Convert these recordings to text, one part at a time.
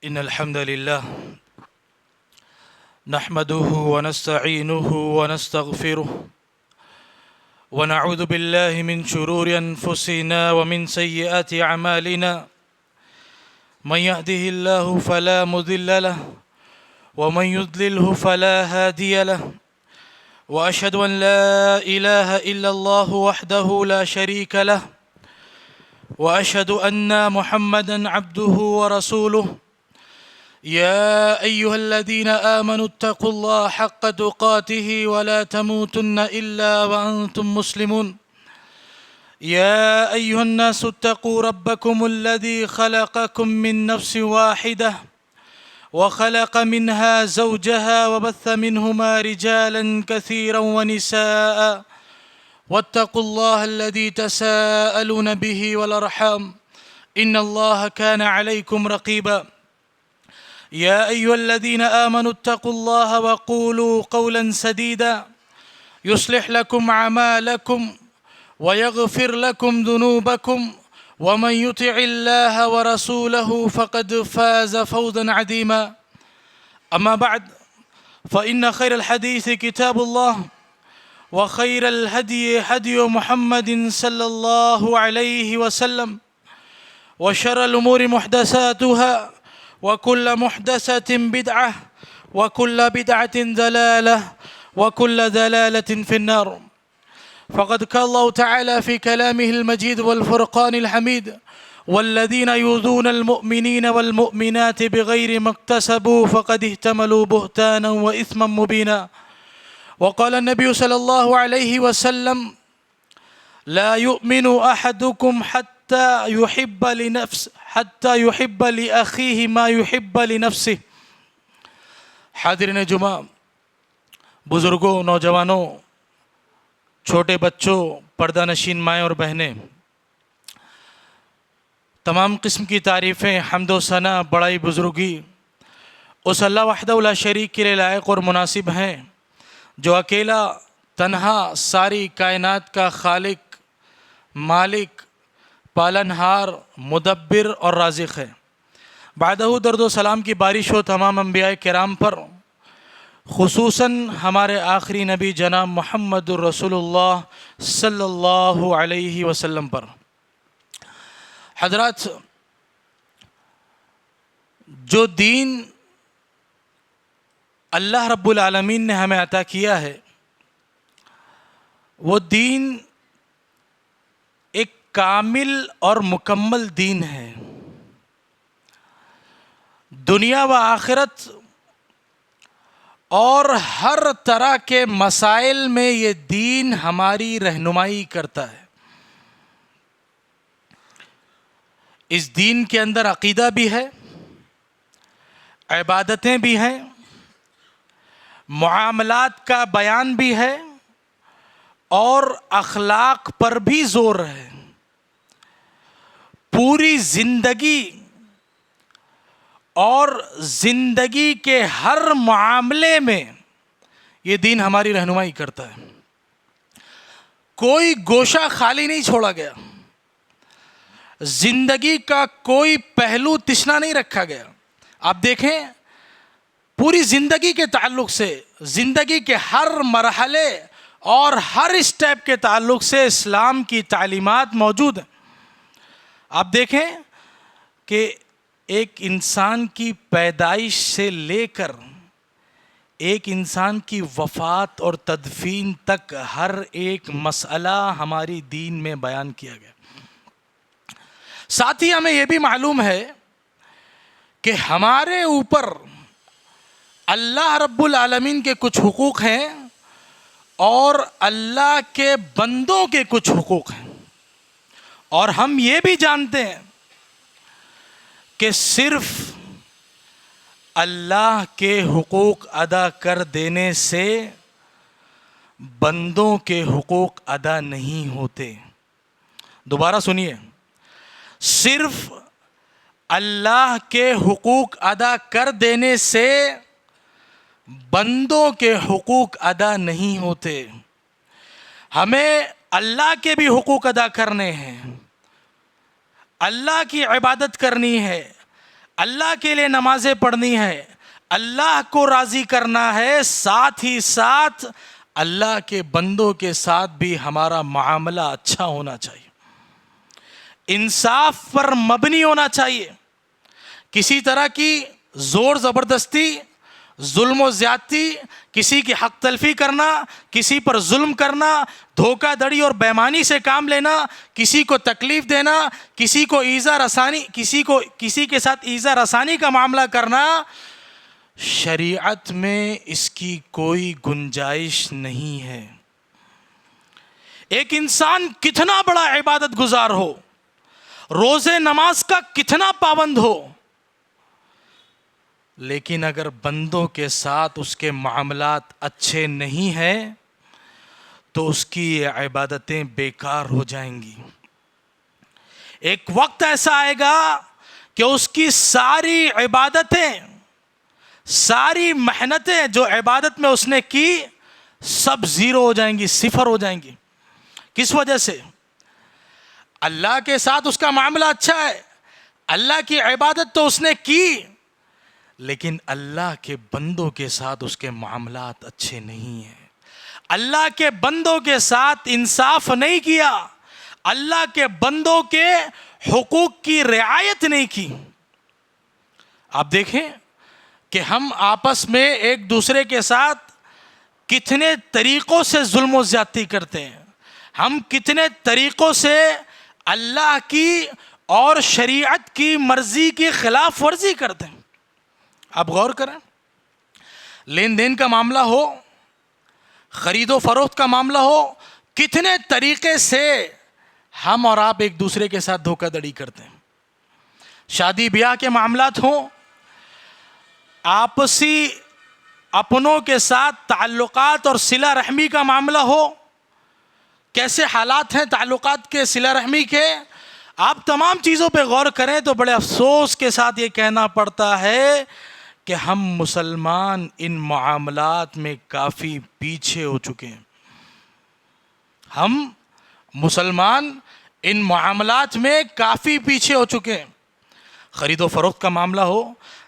إن الحمد لله نحمده ونستعينه ونستغفره ونعوذ بالله من شرور أنفسنا ومن سيئات أعمالنا من يهده الله فلا مضل له ومن يضلله فلا هادي له وأشهد أن لا إله إلا الله وحده لا شريك له وأشهد أن محمدًا عبده ورسوله يا أيها الذين آمنوا اتقوا الله حق تقاته ولا تموتن إلا وأنتم مسلمون يا أيها الناس اتقوا ربكم الذي خلقكم من نفس واحدة وخلق منها زوجها وبث منهما رجالا كثيرا ونساء واتقوا الله الذي تساءلون به والأرحام إن الله كان عليكم رقيبا يا أيها الذين آمنوا اتقوا الله وقولوا قولا سديدا يصلح لكم أعمالكم ويغفر لكم ذنوبكم ومن يطع الله ورسوله فقد فاز فوزا عظيما أما بعد فإن خير الحديث كتاب الله وخير الهدي هدي محمد صلى الله عليه وسلم وشر الأمور محدثاتها وكل محدثة بدعة وكل بدعة ضلالة وكل ضلالة في النار فقد قال الله تعالى في كلامه المجيد والفرقان الحميد والذين يؤذون المؤمنين والمؤمنات بغير ما اكتسبوا فقد احتملوا بهتانا وإثما مبينا وقال النبي صلى الله عليه وسلم لا يؤمن أحدكم حتى يحب لأخيه ما يحب لنفسه. حاضرین جمعہ، بزرگوں، نوجوانوں، چھوٹے بچوں، پردہ نشین مائیں اور بہنیں، تمام قسم کی تعریفیں، حمد و ثنا، بڑائی، بزرگی اس اللہ وحدہ لا شریک کے لیے لائق اور مناسب ہیں جو اکیلا تنہا ساری کائنات کا خالق، مالک، پالنہار، مدبر اور رازق ہے۔ بعدہ درد و سلام کی بارش ہو تمام انبیاء کرام پر، خصوصاً ہمارے آخری نبی جناب محمد الرسول اللہ صلی اللہ علیہ وسلم پر۔ حضرات، جو دین اللہ رب العالمین نے ہمیں عطا کیا ہے، وہ دین ایک کامل اور مکمل دین ہے۔ دنیا و آخرت اور ہر طرح کے مسائل میں یہ دین ہماری رہنمائی کرتا ہے۔ اس دین کے اندر عقیدہ بھی ہے، عبادتیں بھی ہیں، معاملات کا بیان بھی ہے اور اخلاق پر بھی زور ہے۔ پوری زندگی اور زندگی کے ہر معاملے میں یہ دین ہماری رہنمائی کرتا ہے۔ کوئی گوشہ خالی نہیں چھوڑا گیا، زندگی کا کوئی پہلو تشنا نہیں رکھا گیا۔ آپ دیکھیں، پوری زندگی کے تعلق سے، زندگی کے ہر مرحلے اور ہر اسٹیپ کے تعلق سے اسلام کی تعلیمات موجود ہیں۔ آپ دیکھیں کہ ایک انسان کی پیدائش سے لے کر ایک انسان کی وفات اور تدفین تک ہر ایک مسئلہ ہماری دین میں بیان کیا گیا۔ ساتھ ہی ہمیں یہ بھی معلوم ہے کہ ہمارے اوپر اللہ رب العالمین کے کچھ حقوق ہیں اور اللہ کے بندوں کے کچھ حقوق ہیں، اور ہم یہ بھی جانتے ہیں کہ صرف اللہ کے حقوق ادا کر دینے سے بندوں کے حقوق ادا نہیں ہوتے۔ دوبارہ سنیے، صرف اللہ کے حقوق ادا کر دینے سے بندوں کے حقوق ادا نہیں ہوتے۔ ہمیں اللہ کے بھی حقوق ادا کرنے ہیں، اللہ کی عبادت کرنی ہے، اللہ کے لیے نمازیں پڑھنی ہے، اللہ کو راضی کرنا ہے، ساتھ ہی ساتھ اللہ کے بندوں کے ساتھ بھی ہمارا معاملہ اچھا ہونا چاہیے، انصاف پر مبنی ہونا چاہیے. کسی طرح کی زور زبردستی، ظلم و زیادتی، کسی کی حق تلفی کرنا، کسی پر ظلم کرنا، دھوکہ دڑی اور بےایمانی سے کام لینا، کسی کو تکلیف دینا، کسی کو ایذا رسانی، کسی کے ساتھ ایذا رسانی کا معاملہ کرنا، شریعت میں اس کی کوئی گنجائش نہیں ہے. ایک انسان کتنا بڑا عبادت گزار ہو، روزے نماز کا کتنا پابند ہو، لیکن اگر بندوں کے ساتھ اس کے معاملات اچھے نہیں ہیں تو اس کی یہ عبادتیں بیکار ہو جائیں گی. ایک وقت ایسا آئے گا کہ اس کی ساری عبادتیں، ساری محنتیں جو عبادت میں اس نے کی، سب زیرو ہو جائیں گی، صفر ہو جائیں گی. کس وجہ سے؟ اللہ کے ساتھ اس کا معاملہ اچھا ہے، اللہ کی عبادت تو اس نے کی، لیکن اللہ کے بندوں کے ساتھ اس کے معاملات اچھے نہیں ہیں. اللہ کے بندوں کے ساتھ انصاف نہیں کیا، اللہ کے بندوں کے حقوق کی رعایت نہیں کی. آپ دیکھیں کہ ہم آپس میں ایک دوسرے کے ساتھ کتنے طریقوں سے ظلم و زیادتی کرتے ہیں، ہم کتنے طریقوں سے اللہ کی اور شریعت کی مرضی کی خلاف ورزی کرتے ہیں. آپ غور کریں، لین دین کا معاملہ ہو، خرید و فروخت کا معاملہ ہو، کتنے طریقے سے ہم اور آپ ایک دوسرے کے ساتھ دھوکہ دڑی کرتے ہیں. شادی بیاہ کے معاملات ہوں، آپسی اپنوں کے ساتھ تعلقات اور صلہ رحمی کا معاملہ ہو، کیسے حالات ہیں تعلقات کے، صلہ رحمی کے. آپ تمام چیزوں پہ غور کریں تو بڑے افسوس کے ساتھ یہ کہنا پڑتا ہے کہ ہم مسلمان ان معاملات میں کافی پیچھے ہو چکے ہیں. ہم مسلمان ان معاملات میں کافی پیچھے ہو چکے ہیں. خرید و فروخت کا معاملہ ہو،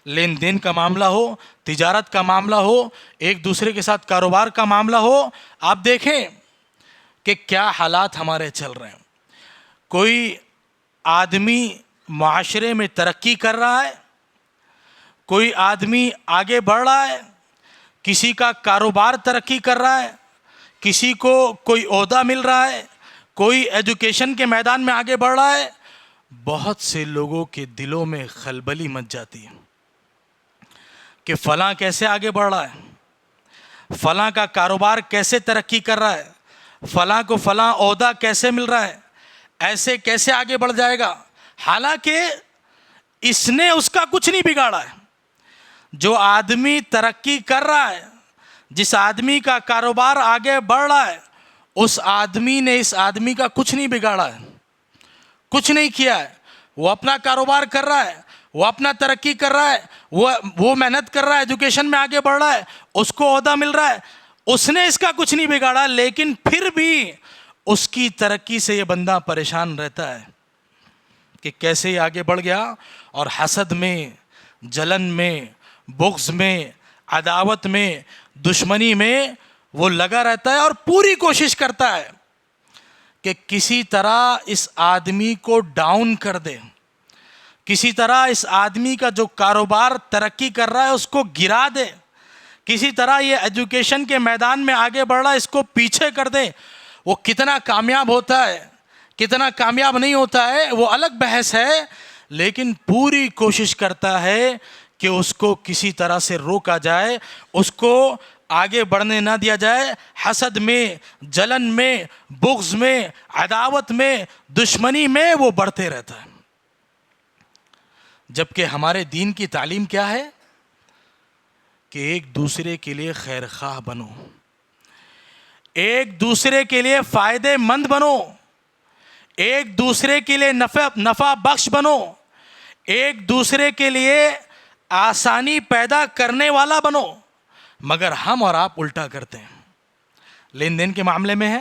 لین دین کا معاملہ ہو، تجارت کا معاملہ ہو، ایک دوسرے کے ساتھ کاروبار کا معاملہ ہو، آپ دیکھیں کہ کیا حالات ہمارے چل رہے ہیں. کوئی آدمی معاشرے میں ترقی کر رہا ہے، کوئی آدمی آگے بڑھ رہا ہے، کسی کا کاروبار ترقی کر رہا ہے، کسی کو کوئی عہدہ مل رہا ہے، کوئی ایجوکیشن کے میدان میں آگے بڑھ رہا ہے. بہت سے لوگوں کے دلوں میں خلبلی مچ جاتی ہے کہ فلاں کیسے آگے بڑھ رہا ہے، فلاں کا کاروبار کیسے ترقی کر رہا ہے، فلاں کو فلاں عہدہ کیسے مل رہا ہے، ایسے کیسے آگے بڑھ جائے گا. حالانکہ اس نے اس کا کچھ نہیں بگاڑا ہے. جو آدمی ترقی کر رہا ہے، جس آدمی کا کاروبار آگے بڑھ رہا ہے، اس آدمی نے اس آدمی کا کچھ نہیں بگاڑا ہے، کچھ نہیں کیا ہے. وہ اپنا کاروبار کر رہا ہے، وہ اپنا ترقی کر رہا ہے، وہ محنت کر رہا ہے، ایجوکیشن میں آگے بڑھ رہا ہے، اس کو عہدہ مل رہا ہے، اس نے اس کا کچھ نہیں بگاڑا. لیکن پھر بھی اس کی ترقی سے یہ بندہ پریشان رہتا ہے کہ کیسے یہ آگے بڑھ گیا، اور حسد میں، جلن میں، بغض میں، عداوت میں، دشمنی میں وہ لگا رہتا ہے اور پوری کوشش کرتا ہے کہ کسی طرح اس آدمی کو ڈاؤن کر دے، کسی طرح اس آدمی کا جو کاروبار ترقی کر رہا ہے اس کو گرا دے، کسی طرح یہ ایجوکیشن کے میدان میں آگے بڑھ رہا ہے اس کو پیچھے کر دے. وہ کتنا کامیاب ہوتا ہے، کتنا کامیاب نہیں ہوتا ہے، وہ الگ بحث ہے، لیکن پوری کوشش کرتا ہے کہ اس کو کسی طرح سے روکا جائے، اس کو آگے بڑھنے نہ دیا جائے. حسد میں، جلن میں، بغض میں، عداوت میں، دشمنی میں وہ بڑھتے رہتا ہے. جبکہ ہمارے دین کی تعلیم کیا ہے کہ ایک دوسرے کے لیے خیر خواہ بنو، ایک دوسرے کے لیے فائدے مند بنو، ایک دوسرے کے لیے نفع بخش بنو، ایک دوسرے کے لیے آسانی پیدا کرنے والا بنو. مگر ہم اور آپ الٹا کرتے ہیں. لین دین کے معاملے میں ہے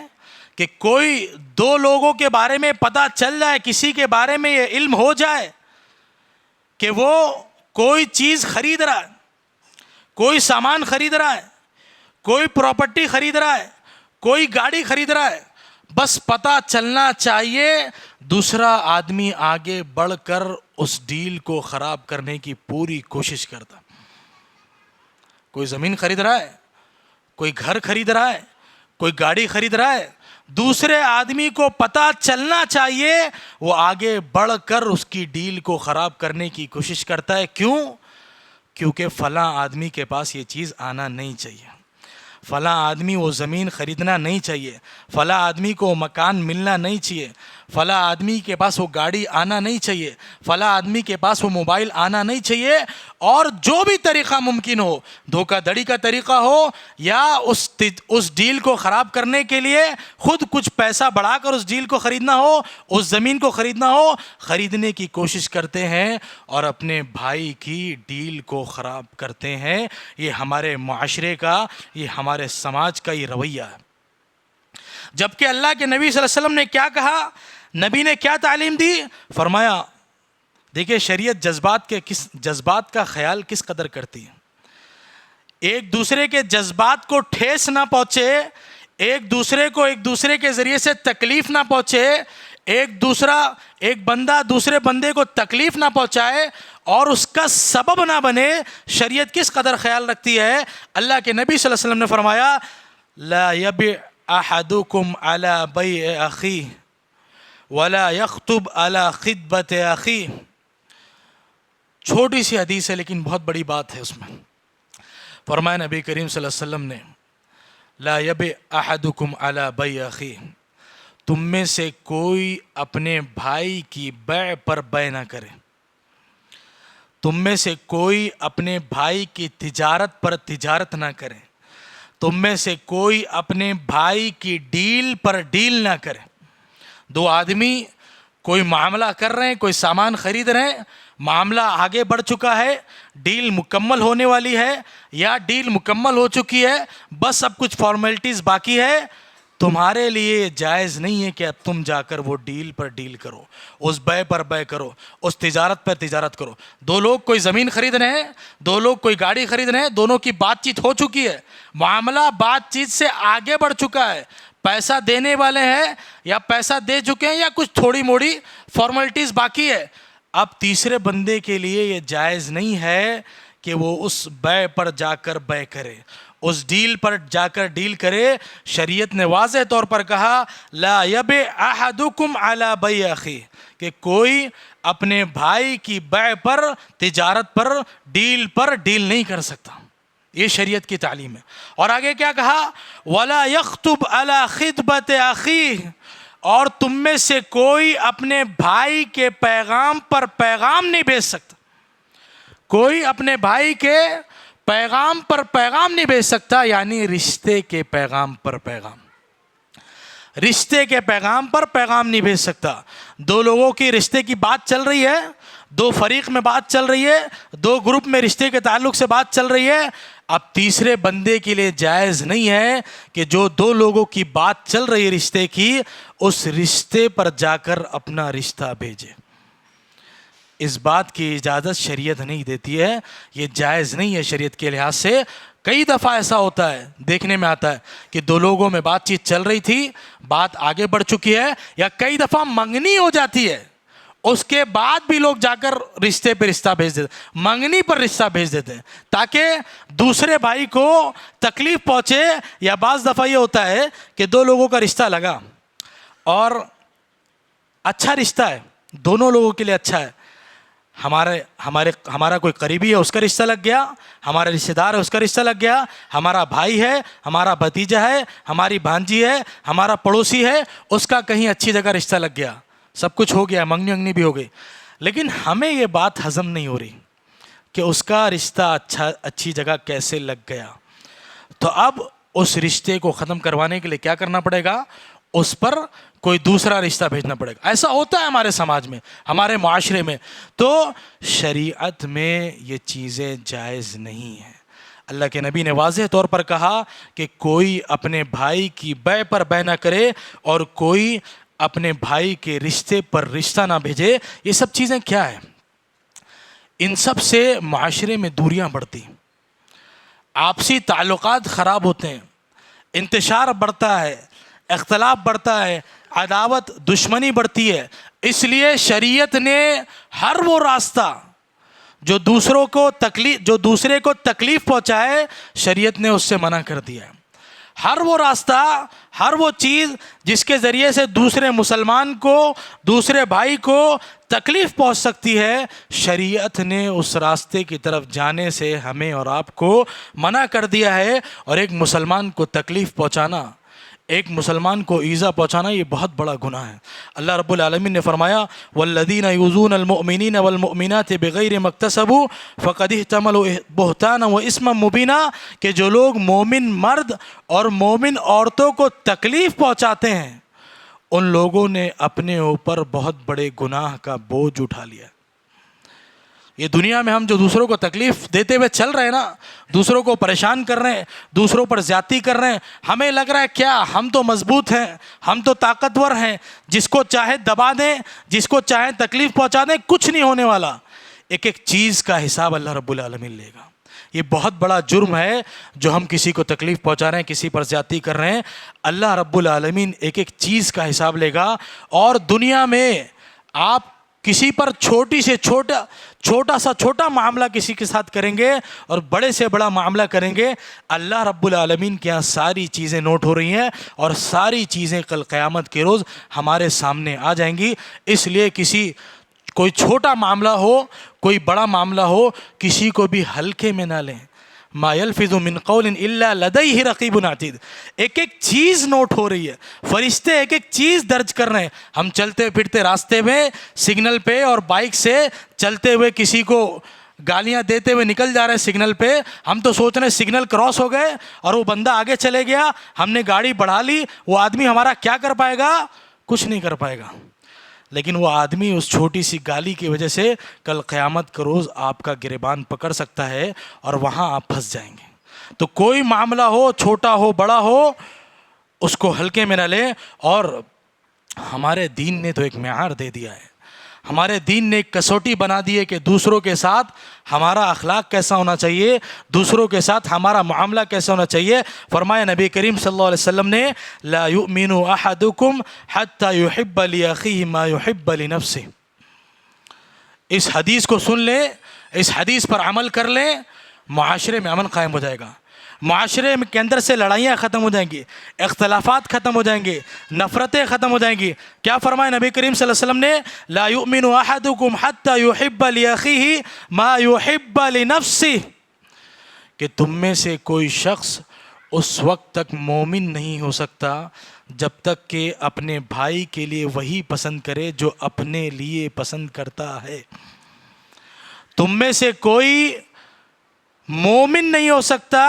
کہ کوئی دو لوگوں کے بارے میں پتہ چل جائے، کسی کے بارے میں یہ علم ہو جائے کہ وہ کوئی چیز خرید رہا ہے، کوئی سامان خرید رہا ہے، کوئی پراپرٹی خرید رہا ہے، کوئی گاڑی خرید رہا ہے، بس پتہ چلنا چاہیے دوسرا آدمی آگے بڑھ کر اس ڈیل کو خراب کرنے کی پوری کوشش کرتا. کوئی زمین خرید رہا ہے، کوئی گھر خرید رہا ہے، کوئی گاڑی خرید رہا ہے، دوسرے آدمی کو پتہ چلنا چاہیے وہ آگے بڑھ کر اس کی ڈیل کو خراب کرنے کی کوشش کرتا ہے. کیوں؟ کیونکہ فلاں آدمی کے پاس یہ چیز آنا نہیں چاہیے، فلاں آدمی وہ زمین خریدنا نہیں چاہیے، فلاں آدمی کو مکان ملنا نہیں چاہیے، فلاں آدمی کے پاس وہ گاڑی آنا نہیں چاہیے، فلاں آدمی کے پاس وہ موبائل آنا نہیں چاہیے. اور جو بھی طریقہ ممکن ہو، دھوکہ دڑی کا طریقہ ہو یا اس ڈیل کو خراب کرنے کے لیے خود کچھ پیسہ بڑھا کر اس ڈیل کو خریدنا ہو، اس زمین کو خریدنا ہو، خریدنے کی کوشش کرتے ہیں اور اپنے بھائی کی ڈیل کو خراب کرتے ہیں. یہ ہمارے معاشرے کا، یہ ہمارے سماج کا یہ رویہ ہے. جبکہ اللہ کے نبی صلی اللہ علیہ وسلم نے کیا کہا، نبی نے کیا تعلیم دی؟ فرمایا دیکھیں شریعت جذبات کا خیال کس قدر کرتی ہے. ایک دوسرے کے جذبات کو ٹھیس نہ پہنچے، ایک دوسرے کے ذریعے سے تکلیف نہ پہنچے، ایک بندہ دوسرے بندے کو تکلیف نہ پہنچائے اور اس کا سبب نہ بنے، شریعت کس قدر خیال رکھتی ہے. اللہ کے نبی صلی اللہ علیہ وسلم نے فرمایا لا یبع احدکم علی بیع اخیہ ولا یخطب علی خطبۃ اخیہ. چھوٹی سی حدیث ہے لیکن بہت بڑی بات ہے اس میں. فرمایا نبی کریم صلی اللہ علیہ وسلم نے لا یبع احدکم علی بیع اخیہ، تم میں سے کوئی اپنے بھائی کی بیع پر بیع نہ کرے، تم میں سے کوئی اپنے بھائی کی تجارت پر تجارت نہ کرے، تم میں سے کوئی اپنے بھائی کی ڈیل پر ڈیل نہ کرے. دو آدمی کوئی معاملہ کر رہے ہیں، کوئی سامان خرید رہے ہیں، معاملہ آگے بڑھ چکا ہے، ڈیل مکمل ہونے والی ہے یا ڈیل مکمل ہو چکی ہے، بس اب کچھ فارمیلٹیز باقی ہے. تمہارے لیے جائز نہیں ہے کہ اب تم جا کر وہ ڈیل پر ڈیل کرو، اس بیع پر بیع کرو، اس تجارت پر تجارت کرو. دو لوگ کوئی زمین خرید رہے ہیں، دو لوگ کوئی گاڑی خرید رہے ہیں، دونوں کی بات چیت ہو چکی ہے، معاملہ بات چیت سے آگے بڑھ چکا ہے، پیسہ دینے والے ہیں یا پیسہ دے چکے ہیں یا کچھ تھوڑی موڑی فارمیلٹیز باقی ہے. اب تیسرے بندے کے لیے یہ جائز نہیں ہے کہ وہ اس بیع پر جا کر بیع کرے، اس ڈیل پر جا کر ڈیل کرے. شریعت نے واضح طور پر کہا لا یبع احدکم علی بیع اخیہ، کہ کوئی اپنے بھائی کی بیع پر، تجارت پر ڈیل نہیں کر سکتا. یہ شریعت کی تعلیم ہے. اور آگے کیا کہا ولا یخطب علی خطبۃ اخیہ، اور تم میں سے کوئی اپنے بھائی کے پیغام پر پیغام نہیں بھیج سکتا. کوئی اپنے بھائی کے پیغام پر پیغام نہیں بھیج سکتا، یعنی رشتے کے پیغام پر پیغام، رشتے کے پیغام پر پیغام نہیں بھیج سکتا. دو لوگوں کی رشتے کی بات چل رہی ہے، دو فریق میں بات چل رہی ہے، دو گروپ میں رشتے کے تعلق سے بات چل رہی ہے. اب تیسرے بندے کے لیے جائز نہیں ہے کہ جو دو لوگوں کی بات چل رہی ہے رشتے کی، اس رشتے پر جا کر اپنا رشتہ بھیجے. اس بات کی اجازت شریعت نہیں دیتی ہے، یہ جائز نہیں ہے شریعت کے لحاظ سے. کئی دفعہ ایسا ہوتا ہے، دیکھنے میں آتا ہے کہ دو لوگوں میں بات چیت چل رہی تھی، بات آگے بڑھ چکی ہے، یا کئی دفعہ منگنی ہو جاتی ہے، اس کے بعد بھی لوگ جا کر رشتے پہ رشتہ بھیج دیتے، منگنی پر رشتہ بھیج دیتے ہیں تاکہ دوسرے بھائی کو تکلیف پہنچے. یا بعض دفعہ یہ ہوتا ہے کہ دو لوگوں کا رشتہ لگا اور اچھا رشتہ ہے، دونوں لوگوں کے لیے اچھا ہے، ہمارا کوئی قریبی ہے اس کا رشتہ لگ گیا، ہمارا رشتہ دار ہے اس کا رشتہ لگ گیا، ہمارا بھائی ہے، ہمارا بھتیجا ہے، ہماری بھانجی ہے، ہمارا پڑوسی ہے، اس کا کہیں اچھی جگہ رشتہ لگ گیا، سب کچھ ہو گیا، منگنی بھی ہو گئی. لیکن ہمیں یہ بات ہضم نہیں ہو رہی کہ اس کا رشتہ اچھی جگہ کیسے لگ گیا. تو اب اس رشتے کو ختم کروانے کے لیے کیا کرنا پڑے گا؟ اس پر کوئی دوسرا رشتہ بھیجنا پڑے گا. ایسا ہوتا ہے ہمارے سماج میں، ہمارے معاشرے میں. تو شریعت میں یہ چیزیں جائز نہیں ہیں. اللہ کے نبی نے واضح طور پر کہا کہ کوئی اپنے بھائی کی بیع پر بیع نہ کرے اور کوئی اپنے بھائی کے رشتے پر رشتہ نہ بھیجے. یہ سب چیزیں کیا ہیں؟ ان سب سے معاشرے میں دوریاں بڑھتی ہیں، آپسی تعلقات خراب ہوتے ہیں، انتشار بڑھتا ہے، اختلاف بڑھتا ہے، عداوت دشمنی بڑھتی ہے۔ اس لیے شریعت نے ہر وہ راستہ جو دوسرے کو تکلیف پہنچائے، شریعت نے اس سے منع کر دیا ہے۔ ہر وہ راستہ، ہر وہ چیز جس کے ذریعے سے دوسرے مسلمان کو، دوسرے بھائی کو تکلیف پہنچ سکتی ہے، شریعت نے اس راستے کی طرف جانے سے ہمیں اور آپ کو منع کر دیا ہے۔ اور ایک مسلمان کو تکلیف پہنچانا، ایک مسلمان کو ایذا پہنچانا، یہ بہت بڑا گناہ ہے۔ اللہ رب العالمین نے فرمایا والذین یؤذون المؤمنین والمؤمنات بغیر ما اکتسبوا فقد احتملوا بہتانا واثما مبینا، کہ جو لوگ مومن مرد اور مومن عورتوں کو تکلیف پہنچاتے ہیں، ان لوگوں نے اپنے اوپر بہت بڑے گناہ کا بوجھ اٹھا لیا۔ یہ دنیا میں ہم جو دوسروں کو تکلیف دیتے ہوئے چل رہے ہیں نا، دوسروں کو پریشان کر رہے ہیں، دوسروں پر زیادتی کر رہے ہیں، ہمیں لگ رہا ہے کیا ہم تو مضبوط ہیں، ہم تو طاقتور ہیں، جس کو چاہے دبا دیں، جس کو چاہے تکلیف پہنچا دیں، کچھ نہیں ہونے والا۔ ایک ایک چیز کا حساب اللہ رب العالمین لے گا۔ یہ بہت بڑا جرم ہے جو ہم کسی کو تکلیف پہنچا رہے ہیں، کسی پر زیادتی کر رہے ہیں۔ اللہ رب العالمین ایک ایک چیز کا حساب لے گا۔ اور دنیا میں آپ کسی پر چھوٹا سا چھوٹا معاملہ کسی کے ساتھ کریں گے اور بڑے سے بڑا معاملہ کریں گے، اللہ رب العالمین کے یہاں ساری چیزیں نوٹ ہو رہی ہیں اور ساری چیزیں کل قیامت کے روز ہمارے سامنے آ جائیں گی۔ اس لیے کوئی چھوٹا معاملہ ہو، کوئی بڑا معاملہ ہو، کسی کو بھی ہلکے میں نہ لیں۔ ما یلفظ من قول الا لدیہ رقیب عتید، ایک ایک چیز نوٹ ہو رہی ہے، فرشتے ایک ایک چیز درج کر رہے ہیں۔ ہم چلتے پھرتے راستے میں سگنل پہ اور بائک سے چلتے ہوئے کسی کو گالیاں دیتے ہوئے نکل جا رہے ہیں سگنل پہ، ہم تو سوچ رہے ہیں سگنل کراس ہو گئے اور وہ بندہ آگے چلے گیا، ہم نے گاڑی بڑھا لی، وہ آدمی ہمارا کیا کر پائے گا؟ کچھ نہیں کر پائے گا۔ لیکن وہ آدمی اس چھوٹی سی گالی کی وجہ سے کل قیامت کا روز آپ کا گریبان پکڑ سکتا ہے اور وہاں آپ پھنس جائیں گے۔ تو کوئی معاملہ ہو، چھوٹا ہو بڑا ہو، اس کو ہلکے میں نہ لیں۔ اور ہمارے دین نے تو ایک معیار دے دیا ہے، ہمارے دین نے ایک کسوٹی بنا دی ہے کہ دوسروں کے ساتھ ہمارا اخلاق کیسا ہونا چاہیے، دوسروں کے ساتھ ہمارا معاملہ کیسا ہونا چاہیے۔ فرمایا نبی کریم صلی اللہ علیہ وسلم نے لا یؤمن احدکم حتی یحب لاخیہ ما یحب لنفسہ۔ اس حدیث کو سن لیں، اس حدیث پر عمل کر لیں، معاشرے میں امن قائم ہو جائے گا، معاشرے کے اندر سے لڑائیاں ختم ہو جائیں گی، اختلافات ختم ہو جائیں گے، نفرتیں ختم ہو جائیں گی۔ کیا فرمایا نبی کریم صلی اللہ علیہ وسلم نے؟ لا یؤمن احدکم حتی یحب لاخیہ ما یحب لنفسہ، کہ تم میں سے کوئی شخص اس وقت تک مومن نہیں ہو سکتا جب تک کہ اپنے بھائی کے لیے وہی پسند کرے جو اپنے لیے پسند کرتا ہے۔ تم میں سے کوئی مومن نہیں ہو سکتا،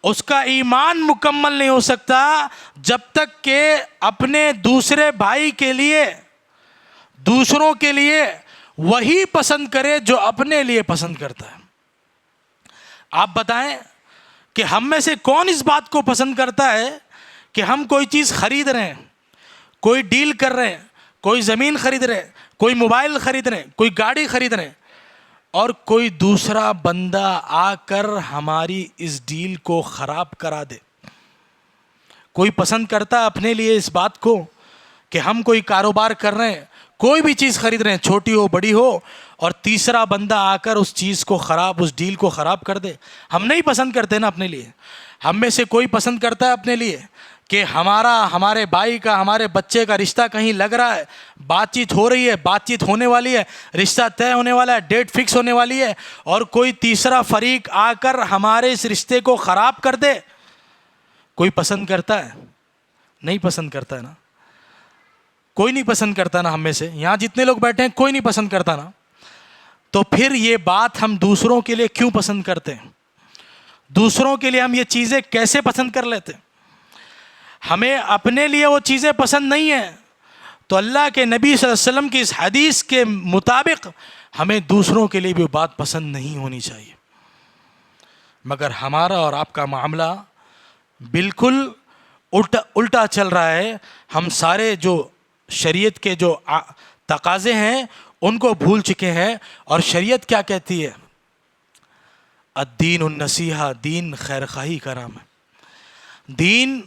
اس کا ایمان مکمل نہیں ہو سکتا جب تک کہ اپنے دوسرے بھائی کے لیے، دوسروں کے لیے وہی پسند کرے جو اپنے لیے پسند کرتا ہے۔ آپ بتائیں کہ ہم میں سے کون اس بات کو پسند کرتا ہے کہ ہم کوئی چیز خرید رہے ہیں، کوئی ڈیل کر رہے ہیں، کوئی زمین خرید رہے ہیں، کوئی موبائل خرید رہے ہیں، کوئی گاڑی خرید رہے ہیں، اور کوئی دوسرا بندہ آ کر ہماری اس ڈیل کو خراب کرا دے؟ کوئی پسند کرتا ہے اپنے لیے اس بات کو کہ ہم کوئی کاروبار کر رہے ہیں، کوئی بھی چیز خرید رہے ہیں، چھوٹی ہو بڑی ہو، اور تیسرا بندہ آ کر اس چیز کو اس ڈیل کو خراب کر دے؟ ہم نہیں پسند کرتے نا اپنے لیے۔ ہم میں سے کوئی پسند کرتا ہے اپنے لیے کہ ہمارے بھائی کا، ہمارے بچے کا رشتہ کہیں لگ رہا ہے، بات چیت ہو رہی ہے، بات چیت ہونے والی ہے، رشتہ طے ہونے والا ہے، ڈیٹ فکس ہونے والی ہے، اور کوئی تیسرا فریق آ کر ہمارے اس رشتے کو خراب کر دے؟ کوئی پسند کرتا ہے؟ نہیں پسند کرتا ہے نا، کوئی نہیں پسند کرتا نا۔ ہم میں سے یہاں جتنے لوگ بیٹھے ہیں کوئی نہیں پسند کرتا نا۔ تو پھر یہ بات ہم دوسروں کے لیے کیوں پسند کرتے ہیں؟ دوسروں کے لیے ہم یہ چیزیں کیسے پسند کر لیتے ہیں؟ ہمیں اپنے لیے وہ چیزیں پسند نہیں ہیں، تو اللہ کے نبی صلی اللہ علیہ وسلم کی اس حدیث کے مطابق ہمیں دوسروں کے لیے بھی بات پسند نہیں ہونی چاہیے۔ مگر ہمارا اور آپ کا معاملہ بالکل الٹا چل رہا ہے۔ ہم سارے جو شریعت کے جو تقاضے ہیں ان کو بھول چکے ہیں. اور شریعت کیا کہتی ہے؟ الدین النصیحہ، دین خیر خواہی کا نام ہے. دین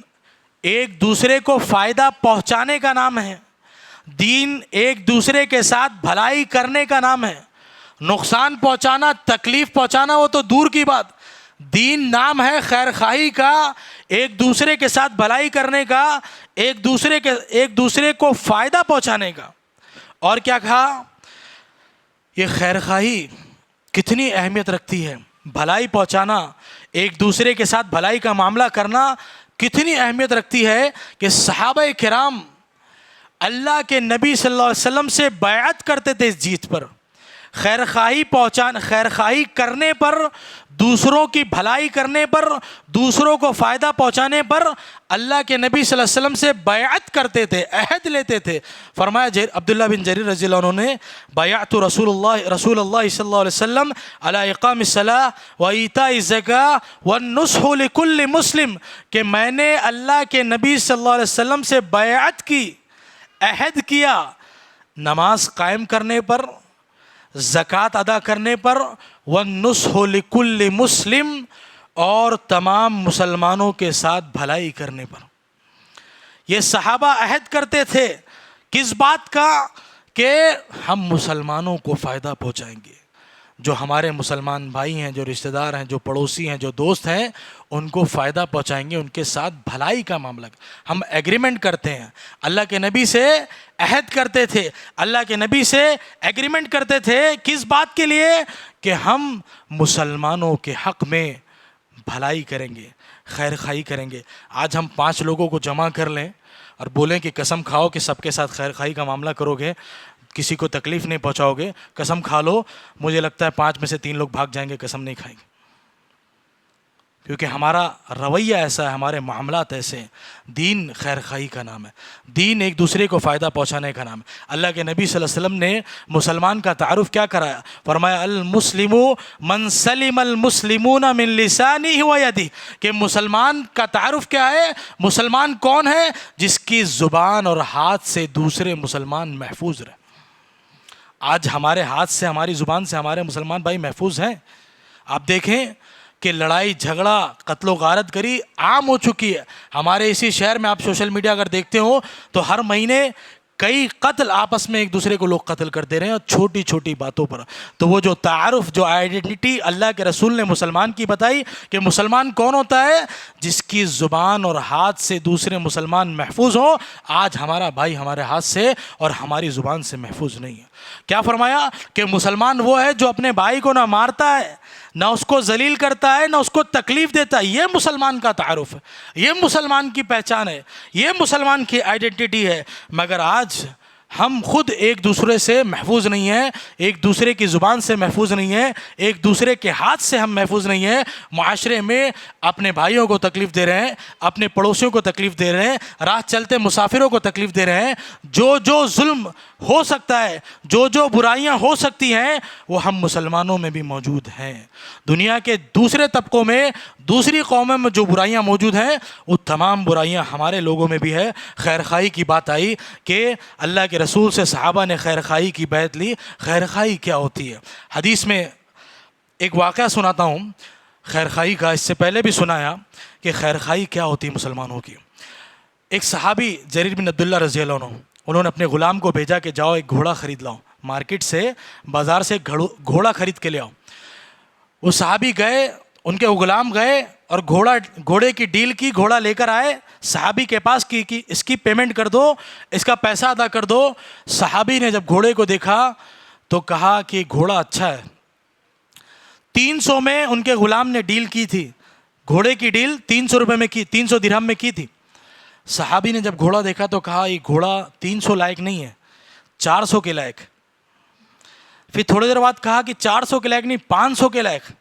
ایک دوسرے کو فائدہ پہنچانے کا نام ہے. دین ایک دوسرے کے ساتھ بھلائی کرنے کا نام ہے. نقصان پہنچانا، تکلیف پہنچانا وہ تو دور کی بات. دین نام ہے خیر خواہی کا، ایک دوسرے کے ساتھ بھلائی کرنے کا، ایک دوسرے کو فائدہ پہنچانے کا. اور کیا کہا؟ یہ خیر خواہی کتنی اہمیت رکھتی ہے. بھلائی پہنچانا، ایک دوسرے کے ساتھ بھلائی کا معاملہ کرنا کتنی اہمیت رکھتی ہے کہ صحابہ کرام اللہ کے نبی صلی اللہ علیہ وسلم سے بیعت کرتے تھے اس جیت پر. خیر خواہی کرنے پر، دوسروں کی بھلائی کرنے پر، دوسروں کو فائدہ پہنچانے پر اللہ کے نبی صلی اللہ علیہ وسلم سے بیعت کرتے تھے، عہد لیتے تھے. فرمایا عبداللہ بن جریر رضی اللہ عنہ نے، بیعت رسول اللہ صلی اللہ علیہ وسلم علی اقام الصلاۃ و ایتاء الزکاۃ والنصح لکل مسلم، کہ میں نے اللہ کے نبی صلی اللہ علیہ وسلم سے بیعت کی، عہد کیا، نماز قائم کرنے پر، زکوٰۃ ادا کرنے پر، والنصح لکل مسلم، اور تمام مسلمانوں کے ساتھ بھلائی کرنے پر. یہ صحابہ عہد کرتے تھے کس بات کا؟ کہ ہم مسلمانوں کو فائدہ پہنچائیں گے. جو ہمارے مسلمان بھائی ہیں، جو رشتہ دار ہیں، جو پڑوسی ہیں، جو دوست ہیں، ان کو فائدہ پہنچائیں گے، ان کے ساتھ بھلائی کا معاملہ. ہم ایگریمنٹ کرتے ہیں، اللہ کے نبی سے عہد کرتے تھے، اللہ کے نبی سے ایگریمنٹ کرتے تھے کس بات کے لیے؟ کہ ہم مسلمانوں کے حق میں بھلائی کریں گے، خیر خواہی کریں گے. آج ہم 5 لوگوں کو جمع کر لیں اور بولیں کہ قسم کھاؤ کہ سب کے ساتھ خیر خواہی کا معاملہ کرو گے، کسی کو تکلیف نہیں پہنچاؤ گے، قسم کھا لو. مجھے لگتا ہے 5 میں سے 3 لوگ بھاگ جائیں گے، قسم نہیں کھائیں گے. کیونکہ ہمارا رویہ ایسا ہے، ہمارے معاملات ایسے ہیں. دین خیر خواہی کا نام ہے، دین ایک دوسرے کو فائدہ پہنچانے کا نام ہے. اللہ کے نبی صلی اللہ علیہ وسلم نے مسلمان کا تعارف کیا کرایا؟ فرمایا المسلم من سلم المسلمون من لسانہ و یدہ، کہ مسلمان کا تعارف کیا ہے؟ مسلمان کون ہے؟ جس کی زبان اور ہاتھ سے دوسرے مسلمان محفوظ رہے. آج ہمارے ہاتھ سے، ہماری زبان سے ہمارے مسلمان بھائی محفوظ ہیں؟ آپ دیکھیں کہ لڑائی جھگڑا، قتل و غارت گری عام ہو چکی ہے. ہمارے اسی شہر میں آپ سوشل میڈیا اگر دیکھتے ہو تو ہر مہینے کئی قتل آپس میں ایک دوسرے کو لوگ قتل کر دے رہے ہیں، اور چھوٹی چھوٹی باتوں پر. تو وہ جو تعارف، جو آئیڈینٹی اللہ کے رسول نے مسلمان کی بتائی کہ مسلمان کون ہوتا ہے؟ جس کی زبان اور ہاتھ سے دوسرے مسلمان محفوظ ہوں. آج ہمارا بھائی ہمارے ہاتھ سے اور ہماری زبان سے محفوظ نہیں ہے. کیا فرمایا؟ کہ مسلمان وہ ہے جو اپنے بھائی کو نہ مارتا ہے، نہ اس کو ذلیل کرتا ہے، نہ اس کو تکلیف دیتا ہے. یہ مسلمان کا تعارف ہے، یہ مسلمان کی پہچان ہے، یہ مسلمان کی آئیڈینٹی ہے. مگر آج ہم خود ایک دوسرے سے محفوظ نہیں ہیں، ایک دوسرے کی زبان سے محفوظ نہیں ہیں، ایک دوسرے کے ہاتھ سے ہم محفوظ نہیں ہیں. معاشرے میں اپنے بھائیوں کو تکلیف دے رہے ہیں، اپنے پڑوسیوں کو تکلیف دے رہے ہیں، راہ چلتے مسافروں کو تکلیف دے رہے ہیں. جو ظلم ہو سکتا ہے، جو برائیاں ہو سکتی ہیں، وہ ہم مسلمانوں میں بھی موجود ہیں. دنیا کے دوسرے طبقوں میں، دوسری قوموں میں جو برائیاں موجود ہیں، وہ تمام برائیاں ہمارے لوگوں میں بھی ہے. خیر خواہی کی بات آئی کہ اللہ کے رسول سے صحابہ نے خیر خواہی کی بیعت لی. خیر خواہی کیا ہوتی ہے؟ حدیث میں ایک واقعہ سناتا ہوں خیر خواہی کا. اس سے پہلے بھی سنایا کہ خیر خواہی کیا ہوتی ہے مسلمانوں کی. ایک صحابی جریر بن عبداللہ رضی اللہ عنہ، انہوں نے اپنے غلام کو بھیجا کہ جاؤ ایک گھوڑا خرید لاؤ، مارکیٹ سے، بازار سے گھوڑا خرید کے لے آؤ. وہ صحابی گئے، ان کے غلام گئے اور گھوڑے کی ڈیل کی، گھوڑا لے کر آئے صحابی کے پاس کی اس کی پیمنٹ کر دو، اس کا پیسہ ادا کر دو. صحابی نے جب گھوڑے کو دیکھا تو کہا کہ گھوڑا اچھا ہے. 300 میں ان کے غلام نے ڈیل کی تھی، گھوڑے کی ڈیل 300 روپے میں کی، 300 درہم میں کی تھی. صحابی نے جب گھوڑا دیکھا تو کہا یہ گھوڑا 300 لائق نہیں ہے، 400 کے لائق. پھر تھوڑی دیر بعد کہا کہ 400 کے لائق نہیں، 500 کے لائق.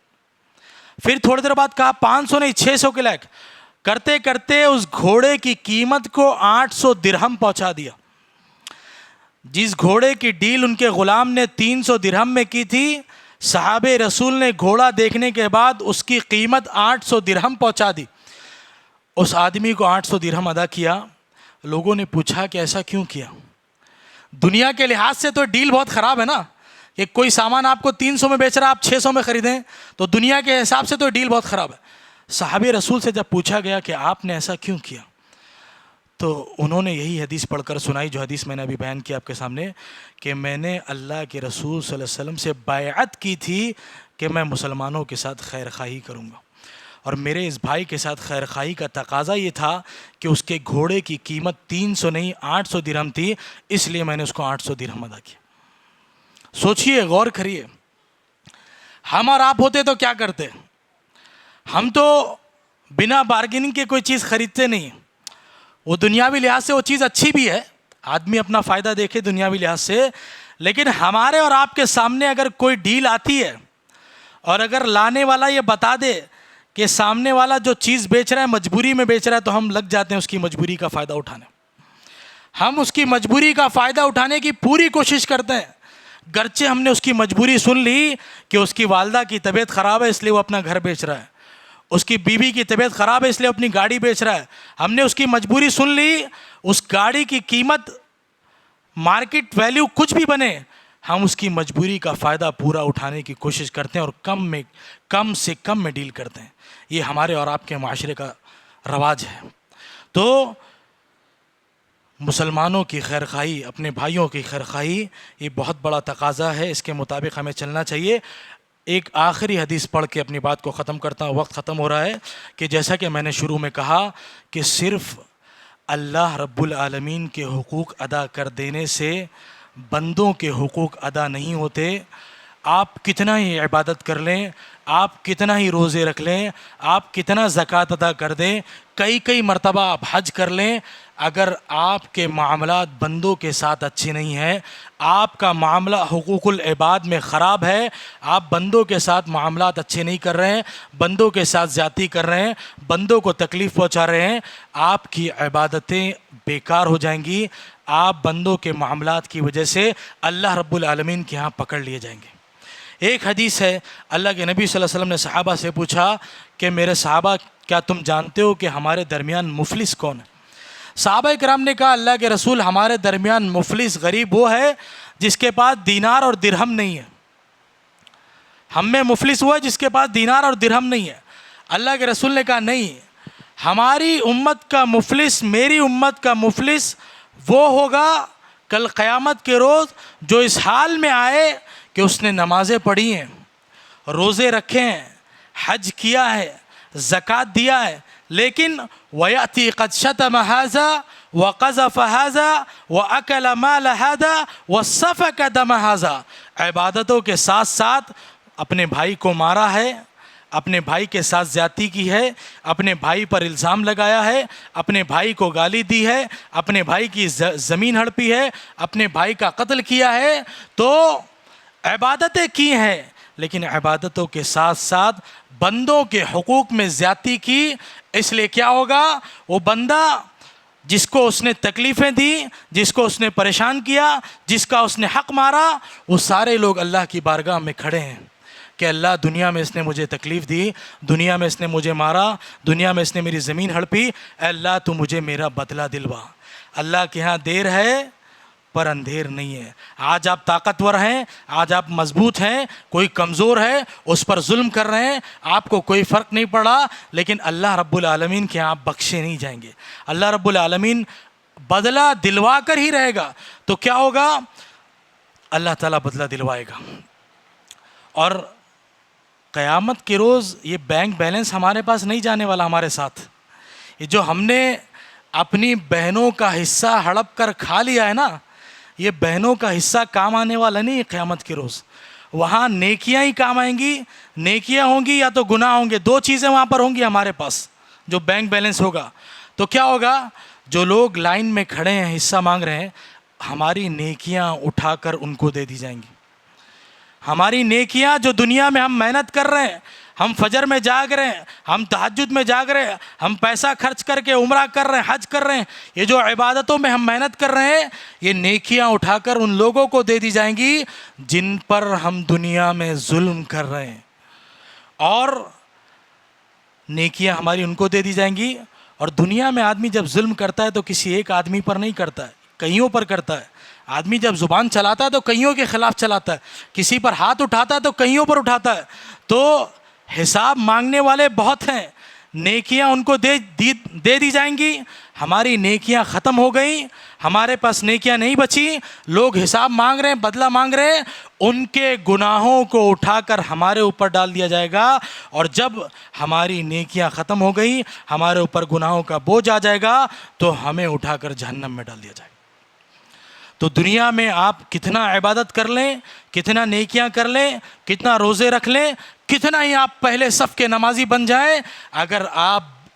پھر تھوڑی دیر بعد کہا 500 نہیں، 600 کے لائق. کرتے کرتے اس گھوڑے کی قیمت کو 800 درہم پہنچا دیا. جس گھوڑے کی ڈیل ان کے غلام نے 300 درہم میں کی تھی، صحابہ رسول نے گھوڑا دیکھنے کے بعد اس کی قیمت 800 درہم پہنچا دی. اس آدمی کو 800 درہم ادا کیا. لوگوں نے پوچھا کہ ایسا کیوں کیا؟ دنیا کے لحاظ سے تو ڈیل بہت خراب ہے نا، کہ کوئی سامان آپ کو 300 میں بیچ رہا ہے، آپ 600 میں خریدیں، تو دنیا کے حساب سے تو ڈیل بہت خراب ہے۔ صحابی رسول سے جب پوچھا گیا کہ آپ نے ایسا کیوں کیا، تو انہوں نے یہی حدیث پڑھ کر سنائی جو حدیث میں نے ابھی بیان کیا آپ کے سامنے، کہ میں نے اللہ کے رسول صلی اللہ علیہ وسلم سے بیعت کی تھی کہ میں مسلمانوں کے ساتھ خیر خواہی کروں گا، اور میرے اس بھائی کے ساتھ خیر خواہی کا تقاضا یہ تھا کہ اس کے گھوڑے کی قیمت 300 نہیں 800 درہم تھی، اس لیے میں نے اس کو 800 درہم ادا کیا۔ سوچئے، غور کریے، ہم اور آپ ہوتے تو کیا کرتے؟ ہم تو بنا بارگیننگ کے کوئی چیز خریدتے نہیں۔ وہ دنیاوی لحاظ سے وہ چیز اچھی بھی ہے، آدمی اپنا فائدہ دیکھے دنیاوی لحاظ سے، لیکن ہمارے اور آپ کے سامنے اگر کوئی ڈیل آتی ہے اور اگر لانے والا یہ بتا دے کہ سامنے والا جو چیز بیچ رہا ہے مجبوری میں بیچ رہا ہے، تو ہم لگ جاتے ہیں اس کی مجبوری کا فائدہ اٹھانے۔ ہم اس کی مجبوری کا فائدہ اٹھانے کی پوری کوشش کرتے ہیں، گرچہ ہم نے اس کی مجبوری سن لی کہ اس کی والدہ کی طبیعت خراب ہے اس لیے وہ اپنا گھر بیچ رہا ہے، اس کی بیوی کی طبیعت خراب ہے اس لیے اپنی گاڑی بیچ رہا ہے، ہم نے اس کی مجبوری سن لی، اس گاڑی کی قیمت مارکیٹ ویلیو کچھ بھی بنے، ہم اس کی مجبوری کا فائدہ پورا اٹھانے کی کوشش کرتے ہیں اور کم سے کم میں ڈیل کرتے ہیں۔ یہ ہمارے اور آپ کے معاشرے کا رواج ہے۔ تو مسلمانوں کی خیرخواہی، اپنے بھائیوں کی خیرخواہی، یہ بہت بڑا تقاضا ہے، اس کے مطابق ہمیں چلنا چاہیے۔ ایک آخری حدیث پڑھ کے اپنی بات کو ختم کرتا ہوں، وقت ختم ہو رہا ہے، کہ جیسا کہ میں نے شروع میں کہا کہ صرف اللہ رب العالمین کے حقوق ادا کر دینے سے بندوں کے حقوق ادا نہیں ہوتے۔ آپ کتنا ہی عبادت کر لیں، آپ کتنا ہی روزے رکھ لیں، آپ کتنا زکوٰۃ ادا کر دیں، کئی مرتبہ آپ حج کر لیں، اگر آپ کے معاملات بندوں کے ساتھ اچھے نہیں ہیں، آپ کا معاملہ حقوق العباد میں خراب ہے، آپ بندوں کے ساتھ معاملات اچھے نہیں کر رہے ہیں، بندوں کے ساتھ زیادتی کر رہے ہیں، بندوں کو تکلیف پہنچا رہے ہیں، آپ کی عبادتیں بیکار ہو جائیں گی، آپ بندوں کے معاملات کی وجہ سے اللہ رب العالمین کے ہاں پکڑ لیے جائیں گے۔ ایک حدیث ہے، اللہ کے نبی صلی اللہ علیہ وسلم نے صحابہ سے پوچھا کہ میرے صحابہ کیا تم جانتے ہو کہ ہمارے درمیان مفلس کون ہے؟ صحابہ کرام نے کہا اللہ کے رسول ہمارے درمیان مفلس غریب وہ ہے جس کے پاس دینار اور درہم نہیں ہے۔ ہم میں مفلس وہ ہے جس کے پاس دینار اور درہم نہیں ہے۔ اللہ کے رسول نے کہا نہیں، ہماری امت کا مفلس، میری امت کا مفلس وہ ہوگا کل قیامت کے روز جو اس حال میں آئے کہ اس نے نمازیں پڑھی ہیں، روزے رکھے ہیں، حج کیا ہے، زکوٰۃ دیا ہے، لیکن وَيَأْتِي قَدْ شَتَمَ هَذَا وَقَذَفَ هَذَا وَأَكَلَ مَالَ هَذَا وَسَفَكَ دَمَ هَذَا، عبادتوں کے ساتھ ساتھ اپنے بھائی کو مارا ہے، اپنے بھائی کے ساتھ زیادتی کی ہے، اپنے بھائی پر الزام لگایا ہے، اپنے بھائی کو گالی دی ہے، اپنے بھائی کی زمین ہڑپی ہے، اپنے بھائی کا قتل کیا ہے، تو عبادتیں کی ہیں لیکن عبادتوں کے ساتھ ساتھ بندوں کے حقوق میں زیادتی کی، اس لیے کیا ہوگا؟ وہ بندہ جس کو اس نے تکلیفیں دی، جس کو اس نے پریشان کیا، جس کا اس نے حق مارا، وہ سارے لوگ اللہ کی بارگاہ میں کھڑے ہیں کہ اللہ دنیا میں اس نے مجھے تکلیف دی، دنیا میں اس نے مجھے مارا، دنیا میں اس نے میری زمین ہڑپی، اے اللہ تو مجھے میرا بدلہ دلوا۔ اللہ کے ہاں دیر ہے پر اندھیر نہیں ہے۔ آج آپ طاقتور ہیں، آج آپ مضبوط ہیں، کوئی کمزور ہے اس پر ظلم کر رہے ہیں، آپ کو کوئی فرق نہیں پڑا، لیکن اللہ رب العالمین کے آپ بخشے نہیں جائیں گے۔ اللہ رب العالمین بدلہ دلوا کر ہی رہے گا، تو کیا ہوگا؟ اللہ تعالیٰ بدلہ دلوائے گا۔ اور قیامت کے روز یہ بینک بیلنس ہمارے پاس نہیں جانے والا ہمارے ساتھ، یہ جو ہم نے اپنی بہنوں کا حصہ ہڑپ کر کھا لیا ہے نا، یہ بہنوں کا حصہ کام آنے والا نہیں ہے قیامت کے روز۔ وہاں نیکیاں ہی کام آئیں گی، نیکیاں ہوں گی یا تو گناہ ہوں گے، دو چیزیں وہاں پر ہوں گی ہمارے پاس جو بینک بیلنس ہوگا۔ تو کیا ہوگا؟ جو لوگ لائن میں کھڑے ہیں حصہ مانگ رہے ہیں، ہماری نیکیاں اٹھا کر ان کو دے دی جائیں گی۔ ہماری نیکیاں جو دنیا میں ہم محنت کر رہے ہیں، ہم فجر میں جاگ رہے ہیں، ہم تہجد میں جاگ رہے ہیں، ہم پیسہ خرچ کر کے عمرہ کر رہے ہیں، حج کر رہے ہیں، یہ جو عبادتوں میں ہم محنت کر رہے ہیں، یہ نیکیاں اٹھا کر ان لوگوں کو دے دی جائیں گی جن پر ہم دنیا میں ظلم کر رہے ہیں، اور نیکیاں ہماری ان کو دے دی جائیں گی۔ اور دنیا میں آدمی جب ظلم کرتا ہے تو کسی ایک آدمی پر نہیں کرتا ہے، کئیوں پر کرتا ہے. آدمی جب زبان چلاتا ہے تو کئیوں کے خلاف چلاتا ہے, کسی پر ہاتھ اٹھاتا ہے تو کئیوں پر اٹھاتا ہے. تو حساب مانگنے والے بہت ہیں, نیکیاں ان کو دے دی جائیں گی. ہماری نیکیاں ختم ہو گئیں, ہمارے پاس نیکیاں نہیں بچی, لوگ حساب مانگ رہے ہیں, بدلہ مانگ رہے ہیں, ان کے گناہوں کو اٹھا کر ہمارے اوپر ڈال دیا جائے گا. اور جب ہماری نیکیاں ختم ہو گئی, ہمارے اوپر گناہوں کا بوجھ آ جائے گا, تو ہمیں اٹھا کر جہنم میں ڈال دیا جائے گا. تو دنیا میں آپ کتنا عبادت کر لیں, کتنا نیکیاں کر لیں, کتنا روزے رکھ لیں, کتنا ہی آپ پہلے صف کے نمازی بن جائیں, اگر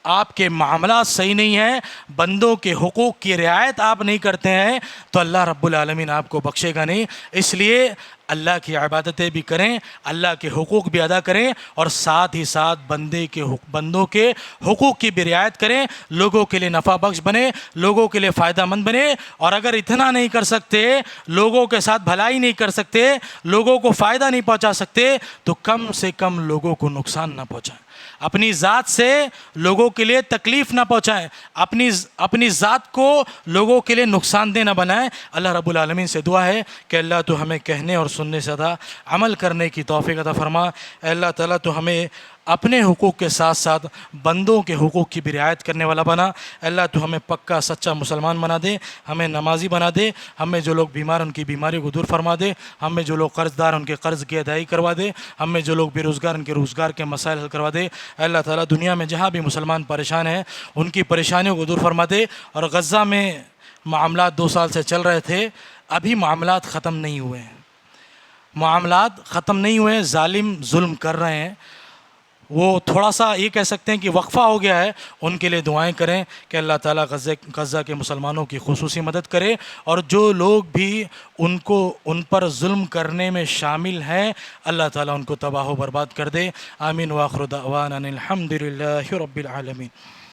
آپ کے معاملات صحیح نہیں ہیں, بندوں کے حقوق کی رعایت آپ نہیں کرتے ہیں, تو اللہ رب العالمین آپ کو بخشے گا نہیں. اس لیے اللہ کی عبادتیں بھی کریں, اللہ کے حقوق بھی ادا کریں, اور ساتھ ہی ساتھ بندوں کے حقوق کی بھی رعایت کریں, لوگوں کے لیے نفع بخش بنے, لوگوں کے لیے فائدہ مند بنے. اور اگر اتنا نہیں کر سکتے, لوگوں کے ساتھ بھلائی نہیں کر سکتے, لوگوں کو فائدہ نہیں پہنچا سکتے, تو کم سے کم لوگوں کو نقصان نہ پہنچائیں, اپنی ذات سے لوگوں کے لیے تکلیف نہ پہنچائیں, اپنی ذات کو لوگوں کے لیے نقصان دہ نہ بنائیں. اللہ رب العالمین سے دعا ہے کہ اللہ تو ہمیں کہنے اور سننے سے زیادہ عمل کرنے کی توفیق عطا فرما. اے اللہ تعالیٰ تو ہمیں اپنے حقوق کے ساتھ ساتھ بندوں کے حقوق کی بھی رعایت کرنے والا بنا. اللہ تو ہمیں پکا سچا مسلمان بنا دے, ہمیں نمازی بنا دے, ہمیں جو لوگ بیمار ان کی بیماری کو دور فرما دے, ہمیں جو لوگ قرض دار ان کے قرض کی ادائیگی کروا دے, ہمیں جو لوگ بے روزگار ان کے روزگار کے مسائل حل کروا دے. اللہ تعالیٰ دنیا میں جہاں بھی مسلمان پریشان ہیں ان کی پریشانیوں کو دور فرما دے. اور غزہ میں معاملات 2 سال سے چل رہے تھے, ابھی معاملات ختم نہیں ہوئے ہیں, معاملات ختم نہیں ہوئے, ظالم ظلم کر رہے ہیں. وہ تھوڑا سا یہ کہہ سکتے ہیں کہ وقفہ ہو گیا ہے, ان کے لیے دعائیں کریں کہ اللہ تعالیٰ غزہ کے مسلمانوں کی خصوصی مدد کرے, اور جو لوگ بھی ان پر ظلم کرنے میں شامل ہیں, اللہ تعالیٰ ان کو تباہ و برباد کر دے. آمین. وآخر دعوانا الحمد للہ رب العالمین.